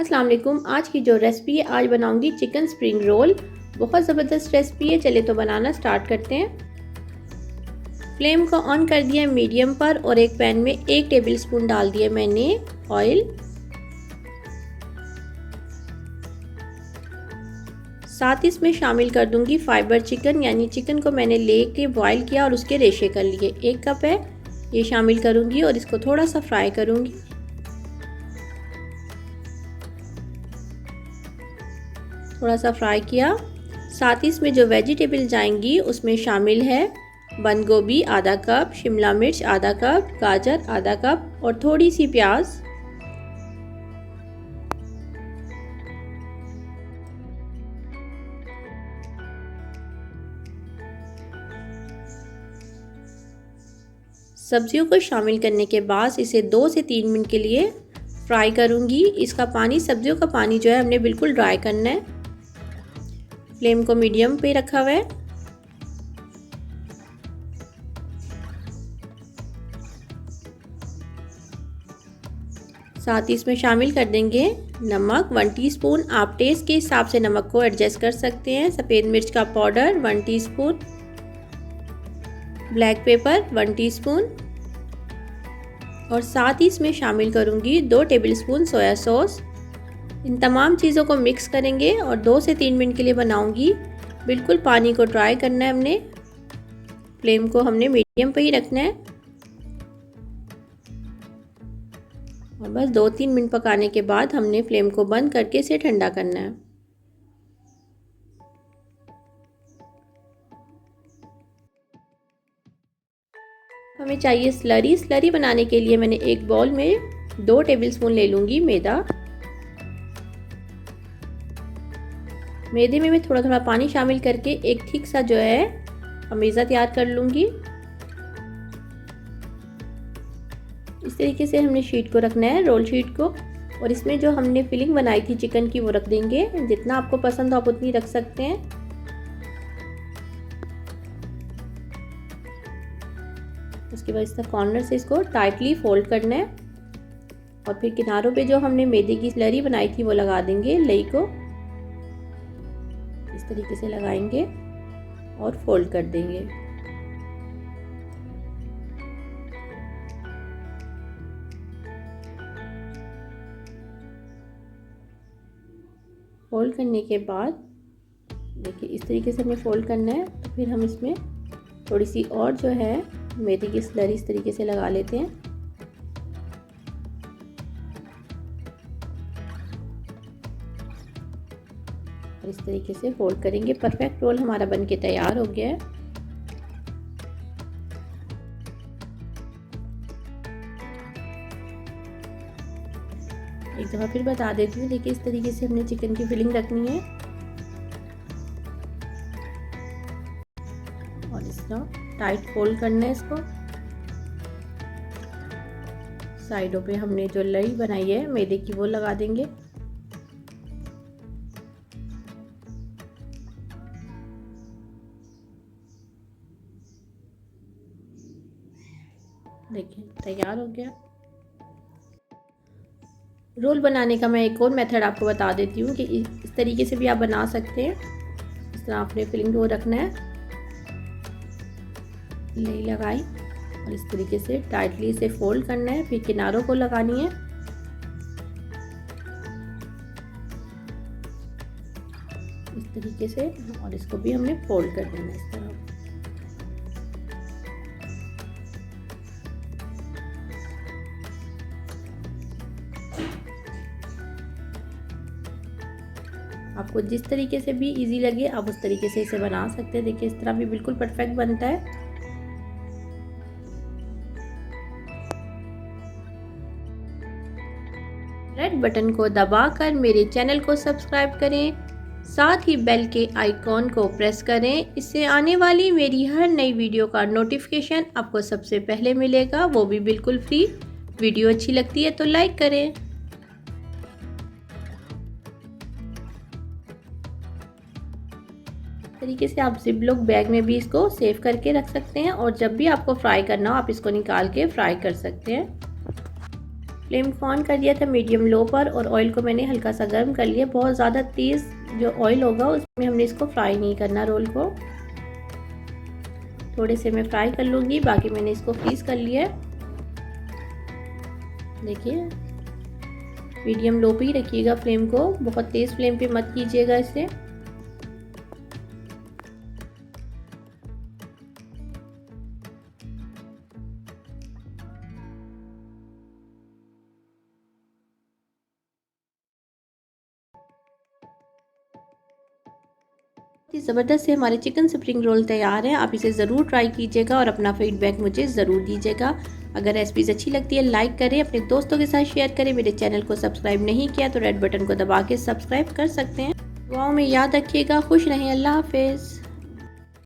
अस्सलाम वालेकुम। आज की जो रेसिपी है, आज बनाऊंगी चिकन स्प्रिंग रोल। बहुत ज़बरदस्त रेसिपी है। चले तो बनाना स्टार्ट करते हैं। फ्लेम को ऑन कर दिया मीडियम पर और एक पैन में 1 टेबलस्पून डाल दिया मैंने ऑयल। साथ ही इसमें शामिल कर दूंगी फाइबर चिकन, यानी चिकन को मैंने लेके बॉईल किया और उसके रेशे कर लिए। 1 कप है, ये शामिल करूंगी और इसको थोड़ा सा फ्राई करूंगी। थोड़ा सा फ्राई किया। साथ ही इसमें जो वेजिटेबल जाएंगी उसमें शामिल है बंद गोभी आधा कप, शिमला मिर्च आधा कप, गाजर आधा कप और थोड़ी सी प्याज। सब्जियों को शामिल करने के बाद इसे 2 से 3 मिनट के लिए फ्राई करूंगी। इसका पानी, सब्जियों का पानी जो है हमने बिल्कुल ड्राई करना है। फ्लेम को मीडियम पे रखा हुआ है। साथ ही इसमें शामिल कर देंगे नमक 1 टीस्पून। आप टेस्ट के हिसाब से नमक को एडजस्ट कर सकते हैं। सफ़ेद मिर्च का powder 1 teaspoon, black pepper 1 teaspoon और साथ ही इसमें शामिल करूंगी 2 टेबलस्पून सोया सॉस। इन तमाम चीज़ों को मिक्स करेंगे और 2 से 3 मिनट के लिए बनाऊंगी। बिल्कुल पानी को ड्राई करना है हमने। फ्लेम को हमने मीडियम पे ही रखना है और बस 2-3 मिनट पकाने के बाद हमने फ्लेम को बंद करके इसे ठंडा करना है। हमें चाहिए स्लरी। स्लरी बनाने के लिए मैंने एक बाउल में 2 टेबलस्पून ले लूँगी मैदा। मैदे में मैं थोड़ा थोड़ा पानी शामिल करके एक थिक सा जो है हमीज़ा तैयार कर लूँगी। इस तरीके से हमने शीट को रखना है, रोल शीट को, और इसमें जो हमने फिलिंग बनाई थी चिकन की वो रख देंगे। जितना आपको पसंद हो आप उतनी रख सकते हैं। उसके बाद इसका कॉर्नर से इसको टाइटली फोल्ड करना है और फिर किनारों पे जो हमने मैदे की स्लरी बनाई थी वो लगा देंगे। लई को इस तरीके से लगाएंगे और फोल्ड कर देंगे। फोल्ड करने के बाद देखिए इस तरीके से हमें फोल्ड करना है। तो फिर हम इसमें थोड़ी सी और जो है मैदे की स्लरी इस तरीके से लगा लेते हैं। और इस तरीके से फोल्ड करेंगे। परफेक्ट रोल हमारा बनके तैयार हो गया है। एक दफ़ा फिर बता देती हूँ। देखिए इस तरीके से हमने चिकन की फिलिंग रखनी है और इसका टाइट फोल्ड करना है। इसको साइडों पे हमने जो लई बनाई है मैदे की वो लगा देंगे। देखिए तैयार हो गया। रोल बनाने का मैं एक और मेथड आपको बता देती हूँ कि इस तरीके से भी आप बना सकते हैं। इस तरह आपने फिलिंग को रखना है, लई लगाई और इस तरीके से टाइटली इसे फोल्ड करना है। फिर किनारों को लगानी है। इस तरीके से और इसको भी हमने फोल्ड कर देना है इस तरह। आपको जिस तरीके से भी इजी लगे आप उस तरीके से इसे बना सकते हैं। देखिए इस तरह भी बिल्कुल परफेक्ट बनता है। रेड बटन को दबाकर मेरे चैनल को सब्सक्राइब करें, साथ ही बेल के आइकॉन को प्रेस करें। इससे आने वाली मेरी हर नई वीडियो का नोटिफिकेशन आपको सबसे पहले मिलेगा, वो भी बिल्कुल फ्री। वीडियो अच्छी लगती है तो लाइक करें। तरीके से आप जिपलॉक बैग में भी इसको सेव करके रख सकते हैं और जब भी आपको फ्राई करना हो आप इसको निकाल के फ्राई कर सकते हैं। फ्लेम को ऑन कर दिया था मीडियम लो पर और ऑयल को मैंने हल्का सा गर्म कर लिया। बहुत ज़्यादा तेज़ जो ऑयल होगा उसमें हमने इसको फ्राई नहीं करना, रोल को थोड़े से मैं फ्राई कर लूँगी। बाकी मैंने इसको फ्रीज़ कर लिया है। देखिए मीडियम लो पे ही रखिएगा फ्लेम को, बहुत तेज़ फ्लेम पे मत कीजिएगा इसे। ज़बरदस्त से हमारे चिकन स्प्रिंग रोल तैयार है। आप इसे ज़रूर ट्राई कीजिएगा और अपना फीडबैक मुझे ज़रूर दीजिएगा। अगर रेसिपीज़ अच्छी लगती है लाइक करें, अपने दोस्तों के साथ शेयर करें। मेरे चैनल को सब्सक्राइब नहीं किया तो रेड बटन को दबा के सब्सक्राइब कर सकते हैं। दुआओं में याद रखिएगा। खुश रहें। अल्लाह हाफिज़।